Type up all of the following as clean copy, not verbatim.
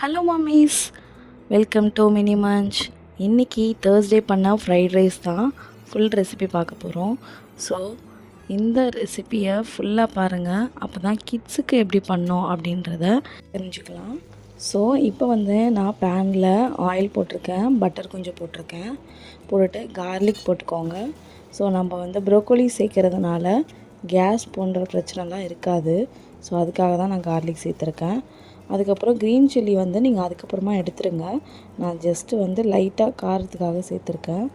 Hello mummy's, welcome to mini Manch. இன்றைக்கி Thursday பண்ண fried rice தான் ஃபுல் ரெசிபி பார்க்க போகிறோம். ஸோ இந்த ரெசிப்பியை ஃபுல்லாக பாருங்கள், அப்போ தான் கிட்ஸுக்கு எப்படி பண்ணோம் அப்படின்றத தெரிஞ்சுக்கலாம். ஸோ இப்போ நான் பேனில் ஆயில் போட்டிருக்கேன், பட்டர் கொஞ்சம் போட்டிருக்கேன், போட்டுட்டு கார்லிக் போட்டுக்கோங்க. ஸோ நம்ம ப்ரோக்கோலி சேர்க்கறதுனால கேஸ் போன்ற பிரச்சனைலாம் இருக்காது. ஸோ அதுக்காக தான் நான் கார்லிக் சேர்த்துருக்கேன். அதுக்கப்புறம் க்ரீன் சில்லி நீங்கள் அதுக்கப்புறமா எடுத்துருங்க. நான் ஜஸ்ட்டு லைட்டாக காரத்துக்காக சேர்த்துருக்கேன்.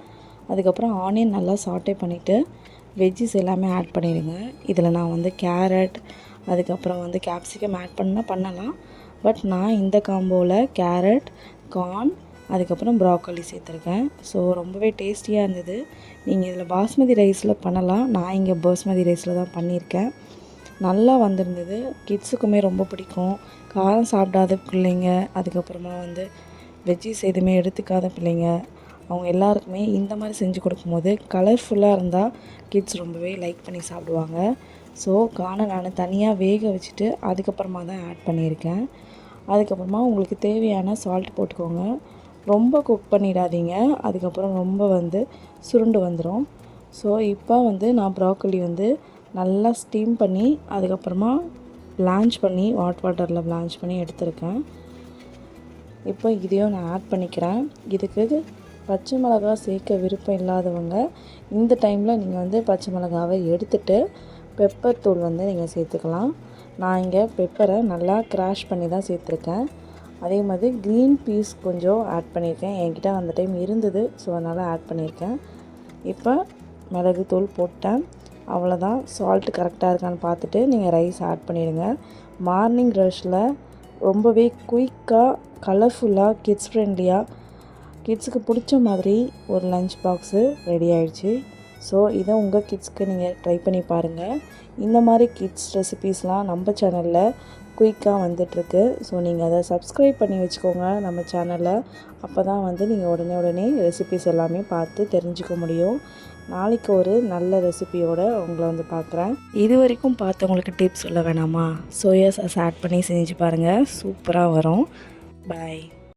அதுக்கப்புறம் ஆனியன் நல்லா சாட்டே பண்ணிவிட்டு வெஜ்ஜிஸ் எல்லாமே ஆட் பண்ணிடுங்க. இதில் நான் கேரட், அதுக்கப்புறம் கேப்சிகம் ஆட் பண்ணலாம். பட் நான் இந்த காம்போவில் கேரட், கார்ன், அதுக்கப்புறம் ப்ராக்கோலி சேர்த்துருக்கேன். ஸோ ரொம்பவே டேஸ்டியாக இருந்தது. நீங்கள் இதில் பாஸ்மதி ரைஸில் பண்ணலாம், நான் இங்கே பாஸ்மதி ரைஸில் தான் பண்ணியிருக்கேன். நல்லா வந்திருந்தது. கிட்ஸுக்குமே ரொம்ப பிடிக்கும். காரம் சாப்பிடாத பிள்ளைங்க, அதுக்கப்புறமா வெஜ்ஜிஸ் எதுவுமே எடுத்துக்காத பிள்ளைங்க, அவங்க எல்லாருக்குமே இந்த மாதிரி செஞ்சு கொடுக்கும்போது கலர்ஃபுல்லாக இருந்தால் கிட்ஸ் ரொம்பவே லைக் பண்ணி சாப்பிடுவாங்க. ஸோ கார்னை நான் தனியாக வேக வச்சுட்டு அதுக்கப்புறமா தான் ஆட் பண்ணியிருக்கேன். அதுக்கப்புறமா உங்களுக்கு தேவையான சால்ட் போட்டுக்கோங்க. ரொம்ப குக் பண்ணிடாதீங்க, அதுக்கப்புறம் ரொம்ப சுருண்டு வந்துடும். ஸோ இப்போ நான் ப்ராக்கோலி நல்லா ஸ்டீம் பண்ணி அதுக்கப்புறமா பிளான்ச் பண்ணி வாட்டரில் பிளான்ச் பண்ணி எடுத்திருக்கேன். இப்போ இதையும் நான் ஆட் பண்ணிக்கிறேன். இதுக்கு பச்சை மிளகாய் சேர்க்க விருப்பம் இல்லாதவங்க இந்த டைமில் நீங்கள் பச்சை மிளகாவை எடுத்துகிட்டு பெப்பர் தூள் நீங்கள் சேர்த்துக்கலாம். நான் இங்கே பெப்பரை நல்லா க்ராஷ் பண்ணி தான் சேர்த்துருக்கேன். அதே மாதிரி க்ரீன் பீஸ் கொஞ்சம் ஆட் பண்ணியிருக்கேன். என்கிட்ட அந்த டைம் இருந்தது, ஸோ அதனால் ஆட் பண்ணியிருக்கேன். இப்போ மிளகு தூள் போட்டேன், அவ்வளோதான். சால்ட்டு கரெக்டாக இருக்கான்னு பார்த்துட்டு நீங்கள் ரைஸ் ஆட் பண்ணிடுங்க. மார்னிங் ரஷ்ஷில் ரொம்பவே குயிக்காக, கலர்ஃபுல்லாக, கிட்ஸ் ஃப்ரெண்ட்லியாக, கிட்ஸுக்கு பிடிச்ச மாதிரி ஒரு லஞ்ச் பாக்ஸு ரெடி ஆகிடுச்சு. ஸோ இதை உங்கள் கிட்ஸ்க்கு நீங்கள் ட்ரை பண்ணி பாருங்கள். இந்த மாதிரி கிட்ஸ் ரெசிபீஸ்லாம் நம்ம சேனலில் குயிக்காக வந்துட்டுருக்கு. ஸோ நீங்கள் அதை சப்ஸ்கிரைப் பண்ணி வச்சுக்கோங்க நம்ம சேனலில். அப்போ தான் நீங்கள் உடனே ரெசிபீஸ் எல்லாமே பார்த்து தெரிஞ்சுக்க முடியும். நாளைக்கு ஒரு நல்ல ரெசிபியோடு உங்களை பார்க்குறேன். இது வரைக்கும் பார்த்தவங்களுக்கு டிப்ஸ் சொல்ல வேணாமா? சோயா சாஸ் ஆட் பண்ணி செஞ்சு பாருங்கள், சூப்பராக வரும். பாய்.